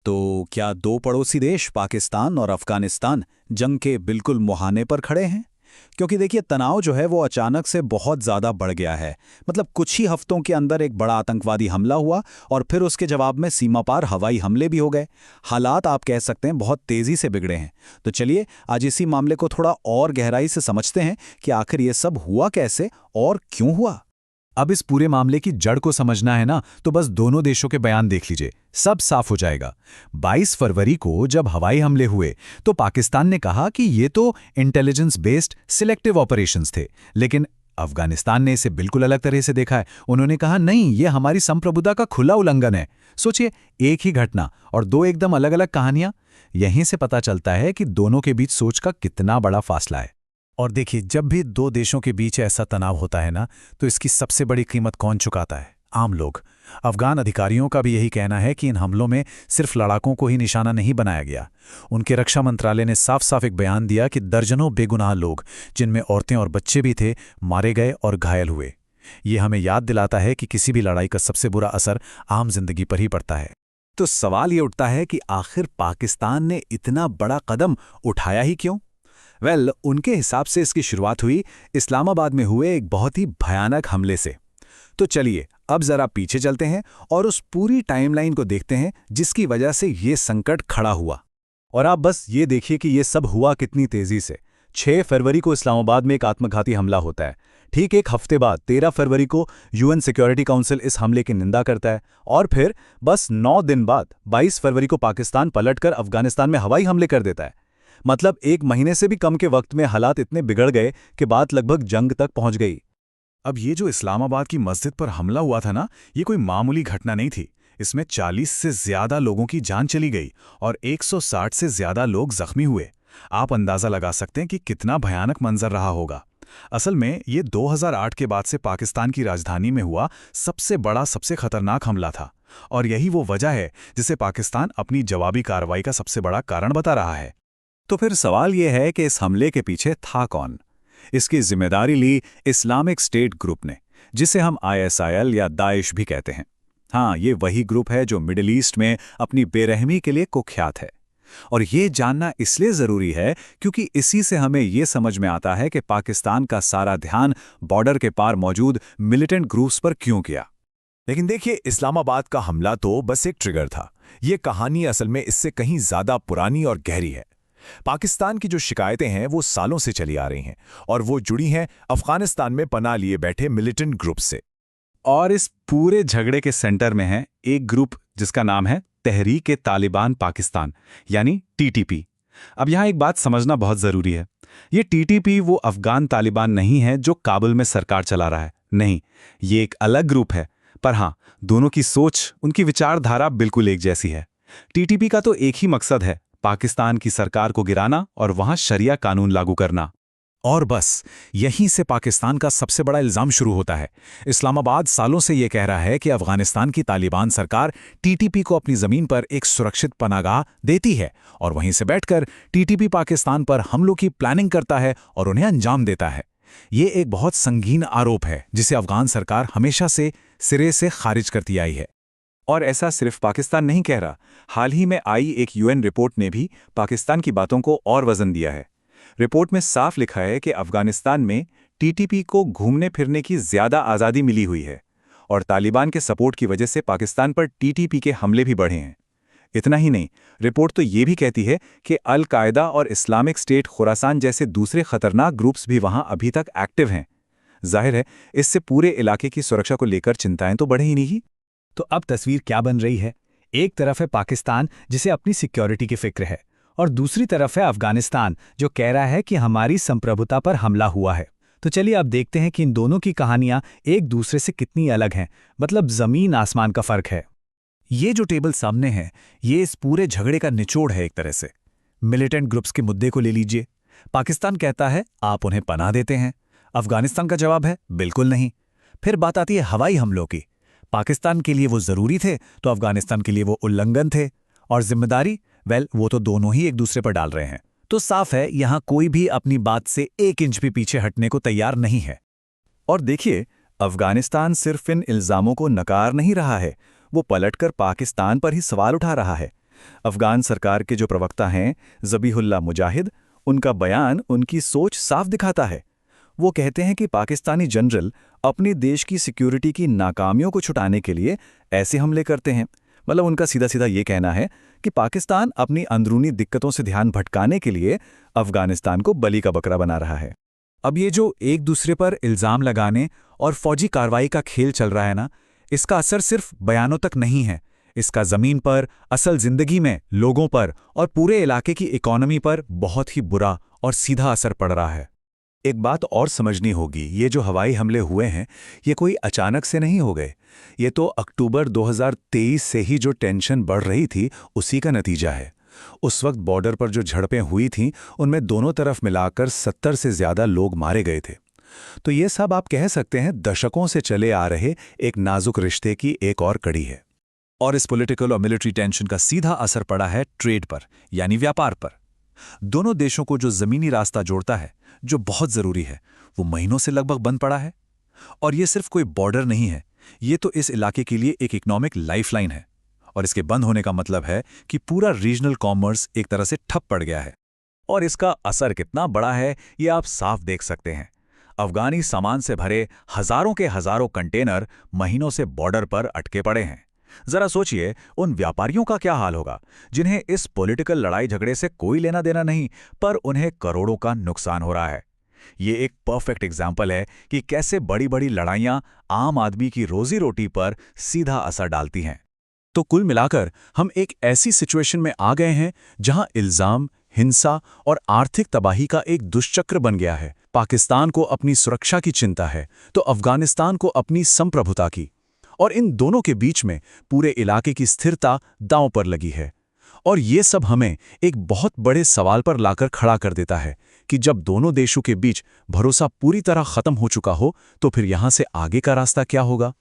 तो क्या दो पड़ोसी देश पाकिस्तान और अफगानिस्तान जंग के बिल्कुल मुहाने पर खड़े हैं? क्योंकि देखिए तनाव जो है वो अचानक से बहुत ज़्यादा बढ़ गया है। मतलब कुछ ही हफ्तों के अंदर एक बड़ा आतंकवादी हमला हुआ और फिर उसके जवाब में सीमा पार हवाई हमले भी हो गए। हालात आप कह सकते हैं बहुत तेज़ी से बिगड़े हैं। तो चलिए आज इसी मामले को थोड़ा और गहराई से समझते हैं कि आखिर ये सब हुआ कैसे और क्यों हुआ। अब इस पूरे मामले की जड़ को समझना है ना, तो बस दोनों देशों के बयान देख लीजिए, सब साफ हो जाएगा। 22 फरवरी को जब हवाई हमले हुए तो पाकिस्तान ने कहा कि ये तो इंटेलिजेंस बेस्ड सिलेक्टिव ऑपरेशंस थे, लेकिन अफगानिस्तान ने इसे बिल्कुल अलग तरह से देखा है। उन्होंने कहा नहीं, ये हमारी संप्रभुता का खुला उल्लंघन है। सोचिए, एक ही घटना और दो एकदम अलग अलग कहानियां। यहीं से पता चलता है कि दोनों के बीच सोच का कितना बड़ा फासला है। और देखिए, जब भी दो देशों के बीच ऐसा तनाव होता है ना, तो इसकी सबसे बड़ी कीमत कौन चुकाता है? आम लोग। अफगान अधिकारियों का भी यही कहना है कि इन हमलों में सिर्फ लड़ाकों को ही निशाना नहीं बनाया गया। उनके रक्षा मंत्रालय ने साफ साफ एक बयान दिया कि दर्जनों बेगुनाह लोग, जिनमें औरतें और बच्चे भी थे, मारे गए और घायल हुए। ये हमें याद दिलाता है कि किसी भी लड़ाई का सबसे बुरा असर आम जिंदगी पर ही पड़ता है। तो सवाल ये उठता है कि आखिर पाकिस्तान ने इतना बड़ा कदम उठाया ही क्यों? उनके हिसाब से इसकी शुरुआत हुई इस्लामाबाद में हुए एक बहुत ही भयानक हमले से। तो चलिए अब जरा पीछे चलते हैं और उस पूरी टाइमलाइन को देखते हैं जिसकी वजह से ये संकट खड़ा हुआ। और आप बस ये देखिए कि ये सब हुआ कितनी तेजी से। 6 फरवरी को इस्लामाबाद में एक आत्मघाती हमला होता है। ठीक एक हफ्ते बाद 13 फरवरी को यूएन सिक्योरिटी काउंसिल इस हमले की निंदा करता है। और फिर बस 9 दिन बाद 22 फरवरी को पाकिस्तान पलटकर अफगानिस्तान में हवाई हमले कर देता है। मतलब एक महीने से भी कम के वक्त में हालात इतने बिगड़ गए कि बात लगभग जंग तक पहुंच गई। अब ये जो इस्लामाबाद की मस्जिद पर हमला हुआ था ना, ये कोई मामूली घटना नहीं थी। इसमें 40 से ज्यादा लोगों की जान चली गई और 160 से ज्यादा लोग जख्मी हुए। आप अंदाजा लगा सकते हैं कि कितना भयानक मंजर रहा होगा। असल में ये 2008 के बाद से पाकिस्तान की राजधानी में हुआ सबसे बड़ा, सबसे खतरनाक हमला था। और यही वो वजह है जिसे पाकिस्तान अपनी जवाबी कार्रवाई का सबसे बड़ा कारण बता रहा है। तो फिर सवाल यह है कि इस हमले के पीछे था कौन? इसकी जिम्मेदारी ली इस्लामिक स्टेट ग्रुप ने, जिसे हम ISIL या दाइश भी कहते हैं। हाँ, ये वही ग्रुप है जो मिडिल ईस्ट में अपनी बेरहमी के लिए कुख्यात है। और ये जानना इसलिए ज़रूरी है क्योंकि इसी से हमें ये समझ में आता है कि पाकिस्तान का सारा ध्यान बॉर्डर के पार मौजूद मिलिटेंट ग्रुप्स पर क्यों किया। लेकिन देखिए, इस्लामाबाद का हमला तो बस एक ट्रिगर था। ये कहानी असल में इससे कहीं ज्यादा पुरानी और गहरी है। पाकिस्तान की जो शिकायतें हैं वो सालों से चली आ रही हैं और वो जुड़ी हैं अफगानिस्तान में पनाह लिए बैठे मिलिटेंट ग्रुप से। और इस पूरे झगड़े के सेंटर में है एक ग्रुप जिसका नाम है तहरीक-ए-तालिबान पाकिस्तान, यानी TTP। अब यहाँ एक बात समझना बहुत ज़रूरी है। ये TTP वो अफगान तालिबान नहीं है जो काबुल में सरकार चला रहा है। नहीं, ये एक अलग ग्रुप है। पर हाँ, दोनों की सोच, उनकी विचारधारा बिल्कुल एक जैसी है। TTP का तो एक ही मकसद है, पाकिस्तान की सरकार को गिराना और वहां शरिया कानून लागू करना। और बस यहीं से पाकिस्तान का सबसे बड़ा इल्जाम शुरू होता है। इस्लामाबाद सालों से ये कह रहा है कि अफगानिस्तान की तालिबान सरकार TTP को अपनी जमीन पर एक सुरक्षित पनाहगाह देती है और वहीं से बैठकर TTP पाकिस्तान पर हमलों की प्लानिंग करता है और उन्हें अंजाम देता है। ये एक बहुत संगीन आरोप है जिसे अफगान सरकार हमेशा से सिरे से खारिज करती आई है। और ऐसा सिर्फ पाकिस्तान नहीं कह रहा। हाल ही में आई एक UN रिपोर्ट ने भी पाकिस्तान की बातों को और वजन दिया है। रिपोर्ट में साफ लिखा है कि अफगानिस्तान में TTP को घूमने फिरने की ज्यादा आज़ादी मिली हुई है और तालिबान के सपोर्ट की वजह से पाकिस्तान पर TTP के हमले भी बढ़े हैं। इतना ही नहीं, रिपोर्ट तो ये भी कहती है कि अल-कायदा और इस्लामिक स्टेट खुरासान जैसे दूसरे खतरनाक ग्रुप्स भी वहां अभी तक एक्टिव हैं। जाहिर है, इससे पूरे इलाके की सुरक्षा को लेकर चिंताएं तो बढ़े ही नहीं। तो अब तस्वीर क्या बन रही है? एक तरफ है पाकिस्तान जिसे अपनी सिक्योरिटी की फिक्र है और दूसरी तरफ है अफगानिस्तान जो कह रहा है कि हमारी संप्रभुता पर हमला हुआ है। तो चलिए अब देखते हैं कि इन दोनों की कहानियां एक दूसरे से कितनी अलग हैं। मतलब जमीन आसमान का फर्क है। ये जो टेबल सामने है, ये इस पूरे झगड़े का निचोड़ है एक तरह से। मिलिटेंट ग्रुप्स के मुद्दे को ले लीजिए। पाकिस्तान कहता है आप उन्हें पनाह देते हैं। अफगानिस्तान का जवाब है बिल्कुल नहीं। फिर बात आती है हवाई हमलों की। पाकिस्तान के लिए वो जरूरी थे तो अफगानिस्तान के लिए वो उल्लंघन थे। और जिम्मेदारी, वो तो दोनों ही एक दूसरे पर डाल रहे हैं। तो साफ है यहां कोई भी अपनी बात से 1 इंच भी पीछे हटने को तैयार नहीं है। और देखिए, अफगानिस्तान सिर्फ इन इल्जामों को नकार नहीं रहा है, वो पलटकर पाकिस्तान पर ही सवाल उठा रहा है। अफगान सरकार के जो प्रवक्ता हैं ज़बीहुल्लाह मुजाहिद, उनका बयान उनकी सोच साफ दिखाता है। वो कहते हैं कि पाकिस्तानी जनरल अपने देश की सिक्योरिटी की नाकामियों को छुटाने के लिए ऐसे हमले करते हैं। मतलब उनका सीधा सीधा ये कहना है कि पाकिस्तान अपनी अंदरूनी दिक्कतों से ध्यान भटकाने के लिए अफगानिस्तान को बलि का बकरा बना रहा है। अब ये जो एक दूसरे पर इल्ज़ाम लगाने और फौजी कार्रवाई का खेल चल रहा है ना, इसका असर सिर्फ बयानों तक नहीं है। इसका ज़मीन पर, असल ज़िंदगी में, लोगों पर और पूरे इलाके की इकॉनमी पर बहुत ही बुरा और सीधा असर पड़ रहा है। एक बात और समझनी होगी, ये जो हवाई हमले हुए हैं ये कोई अचानक से नहीं हो गए। ये तो अक्टूबर 2023 से ही जो टेंशन बढ़ रही थी उसी का नतीजा है। उस वक्त बॉर्डर पर जो झड़पें हुई थीं उनमें दोनों तरफ मिलाकर 70 से ज़्यादा लोग मारे गए थे। तो ये सब आप कह सकते हैं दशकों से चले आ रहे एक नाजुक रिश्ते की एक और कड़ी है। और इस पॉलिटिकल और मिलिट्री टेंशन का सीधा असर पड़ा है ट्रेड पर, यानी व्यापार पर। दोनों देशों को जो ज़मीनी रास्ता जोड़ता है, जो बहुत ज़रूरी है, वो महीनों से लगभग बंद पड़ा है। और ये सिर्फ कोई बॉर्डर नहीं है, ये तो इस इलाके के लिए एक इकोनॉमिक लाइफलाइन है। और इसके बंद होने का मतलब है कि पूरा रीजनल कॉमर्स एक तरह से ठप पड़ गया है। और इसका असर कितना बड़ा है ये आप साफ देख सकते हैं। अफगानी सामान से भरे हजारों के हजारों कंटेनर महीनों से बॉर्डर पर अटके पड़े हैं। जरा सोचिए उन व्यापारियों का क्या हाल होगा जिन्हें इस पॉलिटिकल लड़ाई झगड़े से कोई लेना देना नहीं, पर उन्हें करोड़ों का नुकसान हो रहा है। ये एक परफेक्ट एग्जाम्पल है कि कैसे बड़ी बड़ी लड़ाइयां आम आदमी की रोजी रोटी पर सीधा असर डालती हैं। तो कुल मिलाकर हम एक ऐसी सिचुएशन में आ गए हैं जहां इल्जाम, हिंसा और आर्थिक तबाही का एक दुष्चक्र बन गया है। पाकिस्तान को अपनी सुरक्षा की चिंता है तो अफगानिस्तान को अपनी संप्रभुता की, और इन दोनों के बीच में पूरे इलाके की स्थिरता दांव पर लगी है। और ये सब हमें एक बहुत बड़े सवाल पर लाकर खड़ा कर देता है कि जब दोनों देशों के बीच भरोसा पूरी तरह खत्म हो चुका हो तो फिर यहां से आगे का रास्ता क्या होगा।